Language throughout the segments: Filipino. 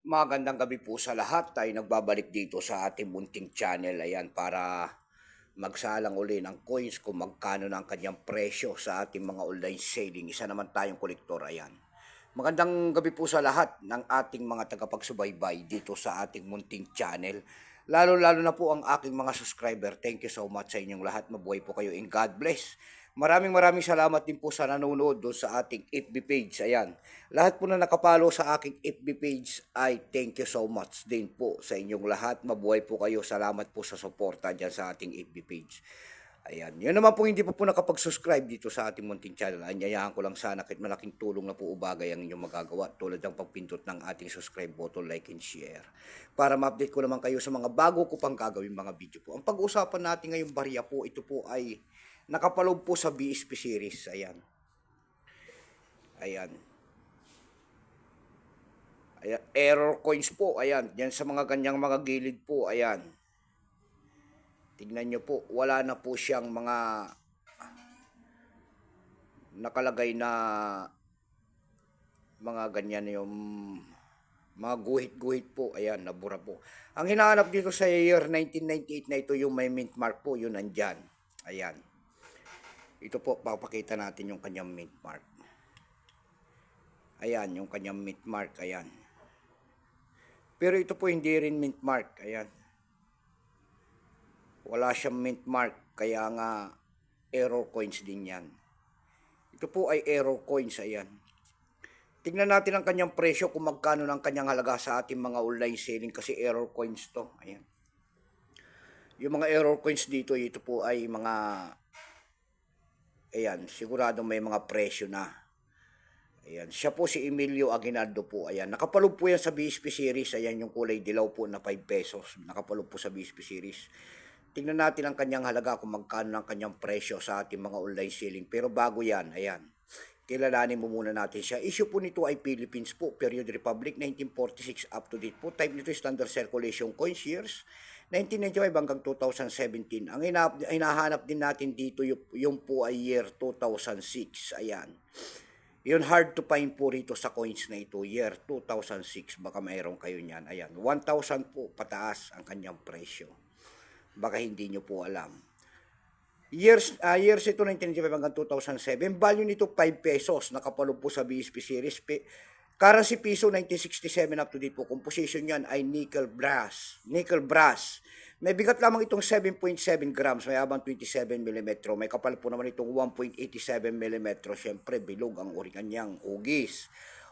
Magandang gabi po sa lahat. Tayo nagbabalik dito sa ating munting channel. Ayan, para magsalang uli ng coins kung magkano na ang kanyang presyo sa ating mga online selling. Isa naman tayong kolektor. Ayan. Magandang gabi po sa lahat ng ating mga tagapagsubaybay dito sa ating munting channel. Lalo-lalo na po ang aking mga subscriber. Thank you so much sa inyong lahat. Mabuhay po kayo and God bless. Maraming salamat din po sa nanonood doon sa ating FB page. Ayan. Lahat po na nakapalo sa aking FB page ay thank you so much din po sa inyong lahat. Mabuhay po kayo. Salamat po sa suporta dyan sa ating FB page. Ayan. Yun naman po hindi po nakapag-subscribe dito sa ating munting channel. Anyayahan ko lang sana kahit malaking tulong na po ubagay ang inyong magagawa tulad ng pagpindot ng ating subscribe button, like and share. Para ma-update ko naman kayo sa mga bago ko pang gagawin mga video po. Ang pag-uusapan natin ngayong barya po, ito po ay nakapaloob po sa BSP series. Ayan. Ayan. Ayan. Error coins po. Ayan. Yan sa mga ganyang mga gilid po. Ayan. Tignan nyo po. Wala na po siyang mga nakalagay na mga ganyan yung mga guhit-guhit po. Ayan. Nabura po. Ang hinahanap dito sa year 1998 na ito yung may mint mark po. Yun nandyan. Ayan. Ito po, papakita natin yung kanyang mint mark. Ayan, yung kanyang mint mark. Ayan. Pero ito po hindi rin mint mark. Ayan. Wala siyang mint mark. Kaya nga, error coins din yan. Ito po ay error coins. Ayan. Tingnan natin ang kanyang presyo kung magkano ng kanyang halaga sa ating mga online selling kasi error coins to. Ayan. Yung mga error coins dito, ito po ay mga ayan, sigurado may mga presyo na. Ayan, siya po si Emilio Aguinaldo po. Ayan, nakapaloob po yan sa BSP series. Ayan, yung kulay dilaw po na 5 pesos. Nakapaloob po sa BSP series. Tingnan natin ang kanyang halaga kung magkano ang kanyang presyo sa ating mga online selling. Pero bago yan, ayan, kilalanin mo muna natin siya. Issue po nito ay Philippines po, Period Republic, 1946 up to date po. Type nito Standard Circulation Coins years, 1995 hanggang 2017. Ang hinahanap din natin dito yung po ay year 2006. Ayan. Yun hard to find po rito sa coins na ito. Year 2006. Baka mayroon kayo niyan. Ayan. 1,000 po pataas ang kanyang presyo. Baka hindi nyo po alam. Years ito 1995 hanggang 2007. Value nito 5 pesos. Nakapaloob po sa BSP series. Currency piso 1967 up to date po. Composition yan ay nickel brass. May bigat lamang itong 7.7 grams. May habang 27 mm. May kapal po naman itong 1.87 mm. Siyempre, bilog ang kanyang hugis.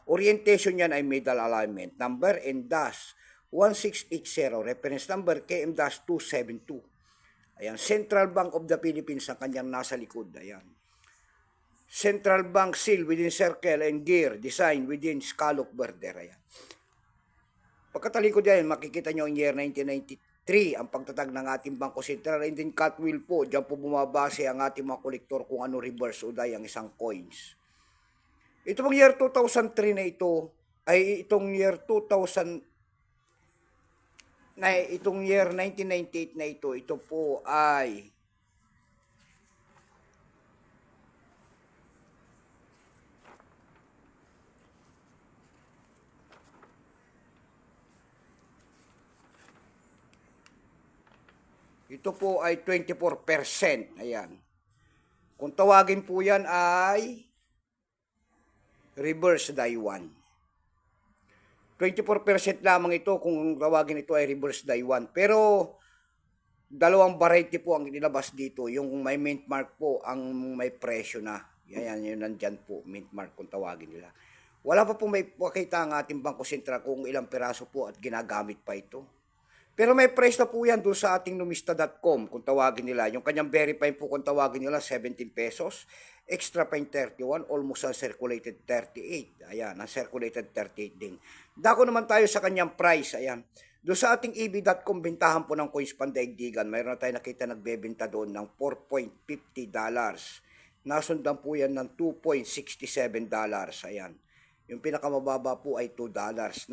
Orientation yan ay middle alignment. Number and dash 1680. Reference number KM-272. Ayan. Central Bank of the Philippines ang kanyang nasa likod. Ayan. Central Bank seal within circle and gear design within scallop border. Ayan. Pagkatalikod yan, makikita nyo ang year 1993 ang pagtatag ng ating Bangko Sentral and then cut wheel po. Diyan po bumabase ang ating mga kolektor kung ano reverse o die ang isang coins. Ito pong year 2003 na ito ay itong year 2000 na itong year 1998 na ito po ay ito po ay 24%. Ayan. Kung tawagin po yan ay reverse die 1. 24% lamang ito kung tawagin ito ay reverse die 1. Pero dalawang variety po ang inilabas dito. Yung may mint mark po ang may presyo na. Yan, yun nandyan po. Mint mark kung tawagin nila. Wala pa po may pakita ang ating Bangko Sentral kung ilang piraso po at ginagamit pa ito. Pero may price na po yan doon sa ating numista.com kung tawagin nila. Yung kanyang verify po kung tawagin nila 17 pesos. Extra pa 31, almost uncirculated 38. Ayan, uncirculated 38 din. Dako naman tayo sa kanyang price. Ayan. Doon sa ating eb.com, bintahan po ng coins pandaigdigan. Mayroon na tayo nakita nagbebenta doon ng $4.50. Nasundan po yan ng $2.67. Ayan. Yung pinakamababa po ay $2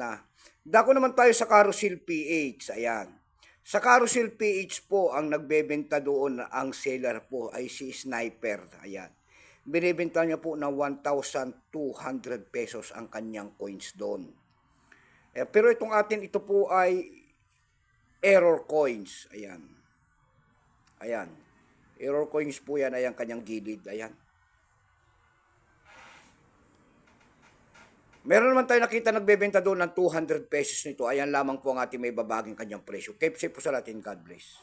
na. Dako naman tayo sa Carousel PH. Ayan. Sa Carousel PH po, ang nagbebenta doon, ang seller po ay si Sniper. Ayan. Binibenta niya po ng 1,200 pesos ang kanyang coins doon. Pero itong atin, ito po ay error coins. Ayan. Ayan. Error coins po yan. Ayan, kanyang gilid. Ayan. Meron naman tayo nakita nagbebenta doon ng 200 pesos nito. Ayan lamang po ang ating may babaging kanyang presyo. Keep safe po sa latin. God bless.